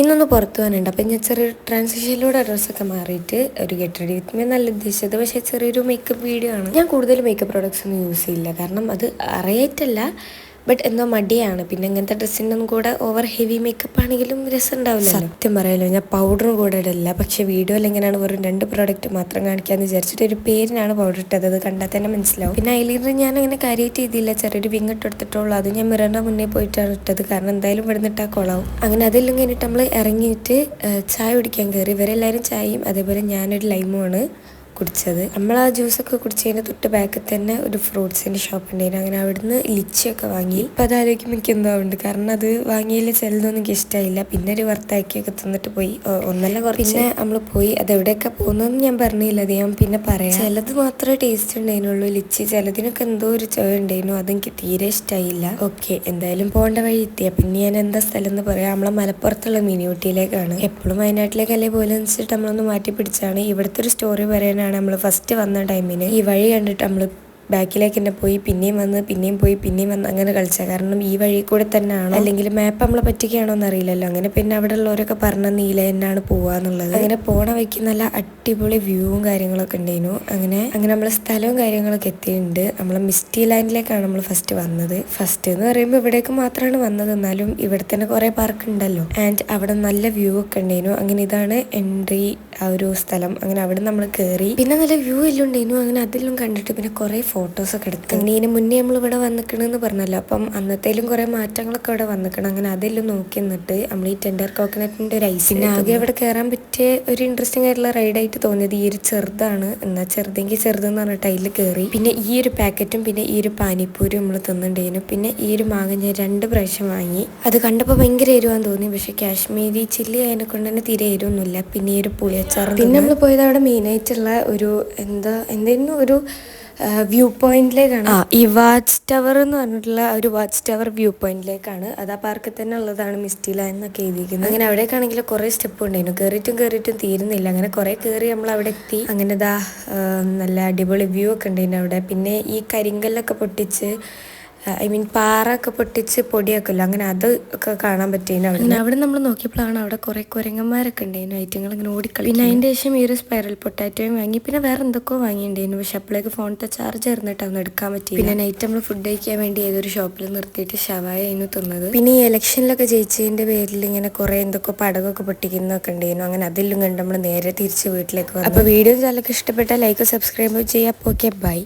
ഇന്നൊന്ന് പുറത്തു പോകാനുണ്ട്. അപ്പം ഞാൻ ചെറിയൊരു ട്രാൻസിഷനിലൂടെ ഡ്രസ്സൊക്കെ മാറിയിട്ട് ഒരു ഗെറ്റ് റെഡി വിത്ത് മീ നല്ല ഉദ്ദേശിച്ചത്. പക്ഷേ ചെറിയൊരു മേക്കപ്പ് വീഡിയോ ആണ്. ഞാൻ കൂടുതൽ മേക്കപ്പ് പ്രോഡക്ട്സ് ഒന്നും യൂസ് ചെയ്യില്ല, കാരണം അത് അറിയായിട്ടല്ല, ബട്ട് എന്തോ മടിയാണ്. പിന്നെ ഇങ്ങനത്തെ ഡ്രസ്സിൻ്റെ കൂടെ ഓവർ ഹെവി മേക്കപ്പ് ആണെങ്കിലും രസം ഉണ്ടാവില്ല. സത്യം പറയാലോ, ഞാൻ പൗഡറും കൂടെ ഇടില്ല. പക്ഷേ വീഡിയോയിൽ എങ്ങനെയാണ് വെറും 2 പ്രോഡക്റ്റ് മാത്രം കാണിക്കാമെന്ന് വിചാരിച്ചിട്ട് ഒരു പേരിനാണ് പൗഡർ ഇട്ടത്. അത് കണ്ടാൽ തന്നെ മനസ്സിലാവും. പിന്നെ ഐലൈനർ ഞാൻ അങ്ങനെ കാര്യമായിട്ട് ചെയ്തില്ല, ചെറിയൊരു വിങ് ഇട്ടെടുത്തിട്ടുള്ളൂ. അത് ഞാൻ മിററിൻ്റെ മുന്നേ പോയിട്ടാണ് ഇട്ടത്, കാരണം എന്തായാലും ഇവിടെ നിന്നിട്ടാൽ കൊളാവും. അങ്ങനെ അതെല്ലാം കഴിഞ്ഞിട്ട് നമ്മൾ ഇറങ്ങിയിട്ട് ചായ കുടിക്കാൻ കയറി. ഇവരെല്ലാവരും ചായയും അതേപോലെ ഞാനൊരു ലൈമുമാണ് കുടിച്ചത്. നമ്മൾ ആ ജ്യൂസൊക്കെ കുടിച്ചതിന് തൊട്ട് ബാക്കിൽ തന്നെ ഒരു ഫ്രൂട്ട്സിൻ്റെ ഷോപ്പ് ഉണ്ടായിരുന്നു. അങ്ങനെ അവിടുന്ന് ലിച്ചിയൊക്കെ വാങ്ങി. ഇപ്പം അതാലോചിക്കുമ്പോൾ എനിക്ക് എന്തോ ഉണ്ട്, കാരണം അത് വാങ്ങിയതിൽ ചിലതൊന്നും എനിക്ക് ഇഷ്ടമായില്ല. പിന്നെ ഒരു വറുത്താക്കിയൊക്കെ തന്നിട്ട് പോയി. ഒന്നല്ല കുറച്ച്. പിന്നെ നമ്മൾ പോയി അതെവിടെയൊക്കെ പോകുന്നതെന്ന് ഞാൻ പറഞ്ഞില്ല, അത് ഞാൻ പിന്നെ പറയാം. ചിലത് മാത്രമേ ടേസ്റ്റ് ഉണ്ടായിരുന്നുള്ളൂ ലിച്ചി, ചിലതിനൊക്കെ എന്തോ ഒരു ചുവ ഉണ്ടായിരുന്നു, അതെനിക്ക് തീരെ ഇഷ്ടമായില്ല. ഓക്കെ, എന്തായാലും പോകേണ്ട വഴി എത്തിയ പിന്നെ ഞാൻ എന്താ സ്ഥലം എന്ന് പറയാം, നമ്മളെ മലപ്പുറത്തുള്ള മിനി ഊട്ടിയിലേക്കാണ്. എപ്പോഴും വയനാട്ടിലേക്കല്ലേ പോലെ വെച്ചിട്ട് നമ്മളൊന്ന് മാറ്റി പിടിച്ചാണ്. ഇവിടുത്തെ ഒരു സ്റ്റോറി പറയാനാണ് നമ്മൾ ഫസ്റ്റ് വന്ന ടൈമിന് ഈ വഴി കണ്ടിട്ട് നമ്മൾ ബാക്കിലേക്ക് തന്നെ പോയി, പിന്നെയും വന്ന് പിന്നെയും പോയി പിന്നെയും വന്ന് അങ്ങനെ കളിച്ചാൽ. കാരണം ഈ വഴി കൂടെ തന്നെയാണോ അല്ലെങ്കിൽ മാപ്പ് നമ്മളെ പറ്റിക്കാണോ എന്ന് അറിയില്ലല്ലോ. അങ്ങനെ പിന്നെ അവിടെ ഉള്ളവരൊക്കെ പറഞ്ഞ നീല തന്നെയാണ് പോവാന്നുള്ളത്. അങ്ങനെ പോണ വയ്ക്ക് നല്ല അടിപൊളി വ്യൂവും കാര്യങ്ങളൊക്കെ ഉണ്ടായിരുന്നു. അങ്ങനെ നമ്മൾ സ്ഥലവും കാര്യങ്ങളൊക്കെ എത്തിയിട്ടുണ്ട്. നമ്മൾ മിസ്റ്റി ലാൻഡിലേക്കാണ് നമ്മൾ ഫസ്റ്റ് വന്നത്. ഫസ്റ്റ് എന്ന് പറയുമ്പോൾ ഇവിടേക്ക് മാത്രമാണ് വന്നത്, എന്നാലും ഇവിടെ തന്നെ കുറേ പാർക്ക് ഉണ്ടല്ലോ. ആൻഡ് അവിടെ നല്ല വ്യൂ ഒക്കെ ഉണ്ടായിരുന്നു. അങ്ങനെ ഇതാണ് എൻട്രി ആ ഒരു സ്ഥലം. അങ്ങനെ അവിടെ നമ്മൾ കയറി. പിന്നെ നല്ല വ്യൂ എല്ലാം ഉണ്ടായിരുന്നു. അങ്ങനെ അതെല്ലാം കണ്ടിട്ട് പിന്നെ കുറേ ഫോട്ടോസൊക്കെ എടുത്ത്. അങ്ങനെ ഇതിന് മുന്നേ നമ്മൾ ഇവിടെ വന്നിക്കണമെന്ന് പറഞ്ഞല്ലോ, അപ്പം അന്നത്തേലും കുറേ മാറ്റങ്ങളൊക്കെ ഇവിടെ വന്നിക്കണം. അങ്ങനെ അതെല്ലാം നോക്കി നിന്നിട്ട് നമ്മൾ ഈ ടെൻഡർ കോക്കനട്ടിൻ്റെ ഒരു ഐസ്, പിന്നെ ആകെ ഇവിടെ കയറാൻ പറ്റിയ ഒരു ഇൻട്രസ്റ്റിംഗ് ആയിട്ടുള്ള റൈഡായിട്ട് തോന്നിയത് ഈ ഒരു ചെറുതാണ്. എന്നാൽ ചെറുതെങ്കിൽ ചെറുതെന്ന് പറഞ്ഞിട്ട് അതിൽ കയറി. പിന്നെ ഈ ഒരു പാക്കറ്റും പിന്നെ ഈ ഒരു പാനിപ്പൂരും നമ്മൾ തിന്നിട്ടുണ്ടായിരുന്നു. പിന്നെ ഈ ഒരു മാങ്ങ ഞാൻ 2 പ്രാവശ്യം വാങ്ങി. അത് കണ്ടപ്പോൾ ഭയങ്കര എരിവാന്ന് തോന്നി, പക്ഷേ കാശ്മീരി ചില്ലി അതിനെ കൊണ്ട് തന്നെ തീരെ എരിവൊന്നുമില്ല. പിന്നെ ഈ ഒരു പുളിയച്ചാറ്. പിന്നെ നമ്മൾ പോയത് അവിടെ മെയിനായിട്ടുള്ള ഒരു എന്തായിരുന്നു ഒരു വ്യൂ പോയിന്റിലേക്കാണ്. ഈ വാച്ച് ടവർ എന്ന് പറഞ്ഞിട്ടുള്ള ഒരു വാച്ച് ടവർ വ്യൂ പോയിന്റിലേക്കാണ്. അത് ആ പാർക്കിൽ തന്നെ ഉള്ളതാണ്, മിസ്റ്റി ലാൻഡ് എന്നൊക്കെ എഴുതിയിരിക്കുന്നത്. അങ്ങനെ അവിടേക്കാണെങ്കിൽ കുറേ സ്റ്റെപ്പ് ഉണ്ടായിരുന്നു, കയറിയിട്ടും തീരുന്നില്ല. അങ്ങനെ കുറേ കയറി നമ്മൾ അവിടെ എത്തി. അങ്ങനെ നല്ല അടിപൊളി വ്യൂ ഒക്കെ ഉണ്ടായിരുന്നു അവിടെ. പിന്നെ ഈ കരിങ്കല്ലൊക്കെ പൊട്ടിച്ച് പാറ ഒക്കെ പൊട്ടിച്ച് പൊടിയാക്കുമല്ലോ, അങ്ങനെ അത് ഒക്കെ കാണാൻ പറ്റിയിരുന്നു അവിടെ. അങ്ങനെ അവിടെ നമ്മൾ നോക്കിയപ്പോഴാണ് അവിടെ കുറേ കുരങ്ങന്മാരൊക്കെ ഉണ്ടായിരുന്നു, ഐറ്റങ്ങൾ ഇങ്ങനെ ഓടിക്കളി. പിന്നെ അതിൻ്റെ ശേഷം ഈ ഒരു സ്പൈറൽ പൊട്ടാറ്റോയും വാങ്ങി. പിന്നെ വേറെ എന്തൊക്കെയോ വാങ്ങിയിട്ടുണ്ടായിരുന്നു, പക്ഷെ അപ്പോഴേക്ക് ഫോണിൻ്റെ ചാർജ് ഇരുന്നിട്ട് അതൊന്നും എടുക്കാൻ പറ്റില്ല. പിന്നെ നൈറ്റ് നമ്മൾ ഫുഡ് കഴിക്കാൻ വേണ്ടി ഏതൊരു ഷോപ്പിൽ നിർത്തിയിട്ട് ഷവായ ആയിരുന്നു തിന്നത്. പിന്നെ ഈ ഇലക്ഷനിലൊക്കെ ജയിച്ചതിൻ്റെ പേരിൽ ഇങ്ങനെ കുറേ എന്തൊക്കെ പടകമൊക്കെ പൊട്ടിക്കുന്നൊക്കെ ഉണ്ടായിരുന്നു. അങ്ങനെ അതെല്ലാം കണ്ട് നമ്മൾ നേരെ തിരിച്ച് വീട്ടിലേക്ക് വന്നു. അപ്പോൾ വീഡിയോ ചിലർക്ക് ഇഷ്ടപ്പെട്ടാൽ ലൈക്ക് സബ്സ്ക്രൈബ് ചെയ്യാം. Okay, by.